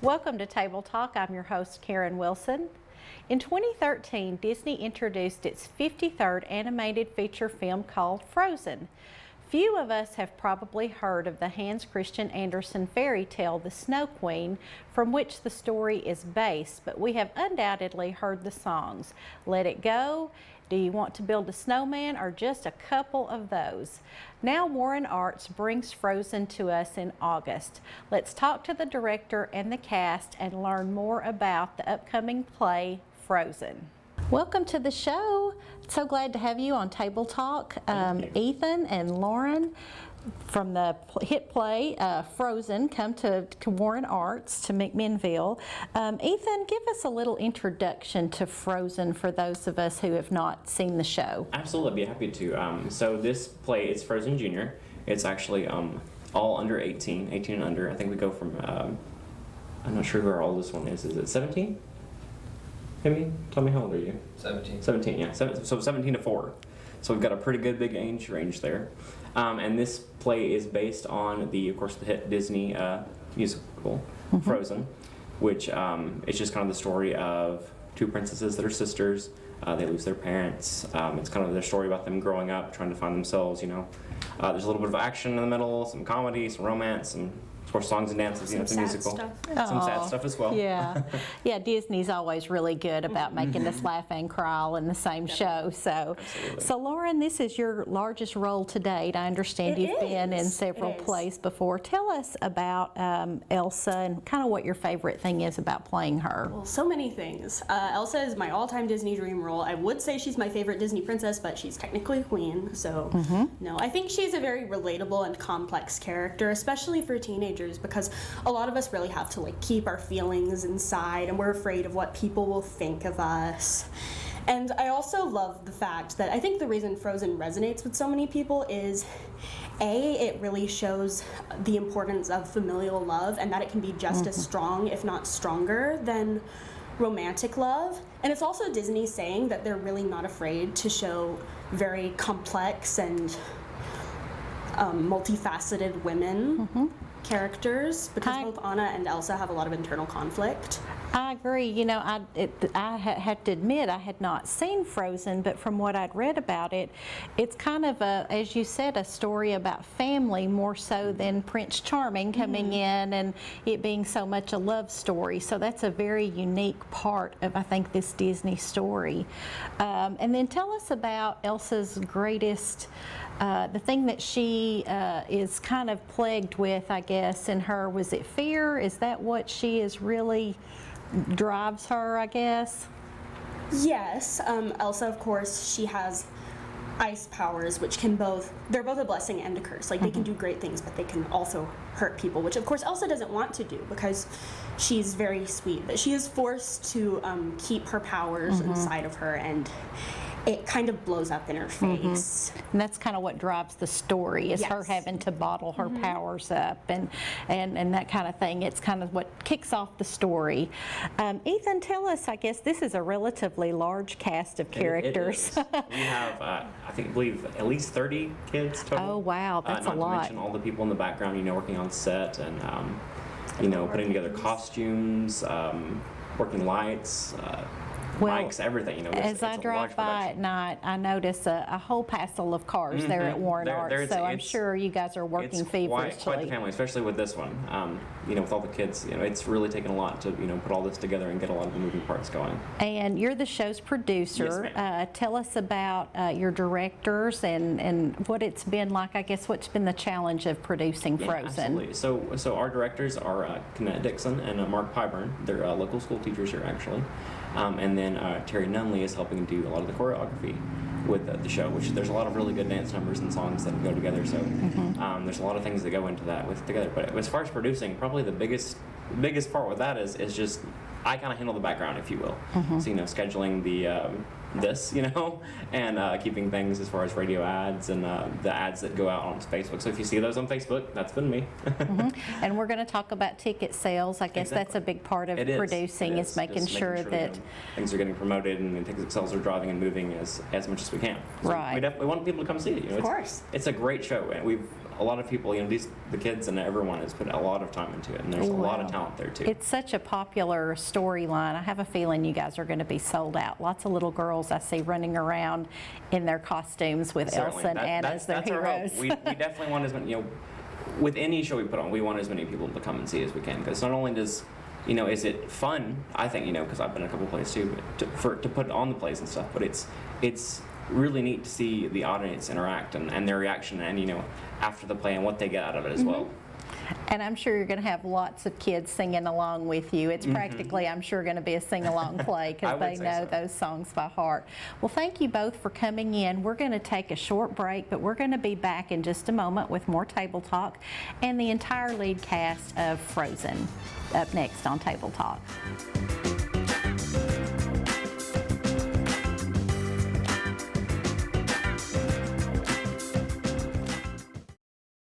Welcome to Table Talk. I'm your host, Karen Wilson. In 2013, Disney introduced its 53rd animated feature film called Frozen. Few of us have probably heard of the Hans Christian Andersen fairy tale, The Snow Queen, from which the story is based, but we have undoubtedly heard the songs, Let It Go, Do You Want to Build a Snowman, or just a couple of those. Now Warren Arts brings Frozen to us in August. Let's talk to the director and the cast and learn more about the upcoming play, Frozen. Welcome to the show. So glad to have you on Table Talk. Ethan and Lauren from the hit play Frozen come to Warren Arts to McMinnville. Ethan, give us a little introduction to Frozen for those of us who have not seen the show. Absolutely, I'd be happy to. So this play is Frozen Junior. It's actually all under 18 and under. I think we go from, I'm not sure who our oldest one is. Is it 17? Maybe? Tell me, how old are you? 17. 17, yeah. So 17 to 4. So we've got a pretty good big age range there. And this play is based on of course, the hit Disney musical, Frozen, which it's just kind of the story of two princesses that are sisters. They lose their parents. It's kind of their story about them growing up, trying to find themselves, you know. There's a little bit of action in the middle, some comedy, some romance, some, of course, songs and dances, you know, it's a musical. Some sad stuff as well. Yeah, yeah. Disney's always really good about making us laugh and cry all in the same show. So, Absolutely. so Lauren, this is your largest role to date. I understand you've been in several plays before. Tell us about Elsa and kind of what your favorite thing is about playing her. Well, so many things. Elsa is my all-time Disney dream role. I would say she's my favorite Disney princess, but she's technically a queen. So, no, I think she's a very relatable and complex character, especially for teenagers, because a lot of us really have to like keep our feelings inside, and we're afraid of what people will think of us. And I also love the fact that I think the reason Frozen resonates with so many people is it really shows the importance of familial love, and that it can be just as strong, if not stronger, than romantic love. And it's also Disney saying that they're really not afraid to show very complex and multifaceted women characters, because both Anna and Elsa have a lot of internal conflict. I agree. You know, I have to admit I had not seen Frozen, but from what I'd read about it, it's kind of as you said, a story about family more so than Prince Charming coming in and it being so much a love story. So that's a very unique part of, I think, this Disney story. And then tell us about Elsa's greatest, the thing that she is kind of plagued with, I guess, in her. Was it fear? Is that what she is really drives her, I guess? Yes, Elsa, of course, she has ice powers, which they're both a blessing and a curse. Like, they can do great things, but they can also hurt people, which of course Elsa doesn't want to do because she's very sweet. But she is forced to keep her powers inside of her, and it kind of blows up in her face. And that's kind of what drives the story, is her having to bottle her powers up and that kind of thing. It's kind of what kicks off the story. Ethan, tell us, I guess this is a relatively large cast of characters. It is. We have, I believe, at least 30 kids total. Oh, wow, that's a lot. Not to mention all the people in the background, you know, working on set and, you know, putting together costumes, working lights, mics, everything, you know. As I drive by at night, I notice a whole passel of cars there at Warren Arts, so I'm sure you guys are working feverishly. It's quite the family, especially with this one. You know, with all the kids, you know, it's really taken a lot to, you know, put all this together and get a lot of the moving parts going. And you're the show's producer. Yes, ma'am. Tell us about your directors and what it's been like, I guess, what's been the challenge of producing Frozen. Absolutely. So our directors are Kenneth Dixon and Mark Pyburn. They're local school teachers here, actually. And then Terry Nunley is helping do a lot of the choreography with the show, which there's a lot of really good dance numbers and songs that go together. So there's a lot of things that go into that together. But as far as producing, probably the biggest biggest part with that is just I kind of handle the background, if you will. So, you know, scheduling the this, you know, and keeping things as far as radio ads and the ads that go out on Facebook. So if you see those on Facebook, that's been me. And we're going to talk about ticket sales. I guess that's a big part of It is. producing, It is is. making Just sure that, things are getting promoted and ticket sales are driving and moving as much as we can. So Right. We definitely want people to come see it. You know, Of course. It's a great show, and a lot of people, you know, the kids and everyone has put a lot of time into it, and there's a lot of Wow. talent there too. it's such a popular storyline. I have a feeling you guys are going to be sold out. Lots of little girls I see running around in their costumes with Certainly. Elsa and Anna as their that's our hope. heroes. We definitely want as many, you know, with any show we put on, we want as many people to come and see as we can, because not only does, you know, is it fun, I think, you know, because I've been in a couple plays too, but to put on the plays and stuff, but it's really neat to see the audience interact and their reaction, and, you know, after the play and what they get out of it as well. And I'm sure you're going to have lots of kids singing along with you. It's practically, I'm sure, going to be a sing-along play I because would they say know so. those songs by heart. Well, thank you both for coming in. We're going to take a short break, but we're going to be back in just a moment with more Table Talk and the entire lead cast of Frozen up next on Table Talk.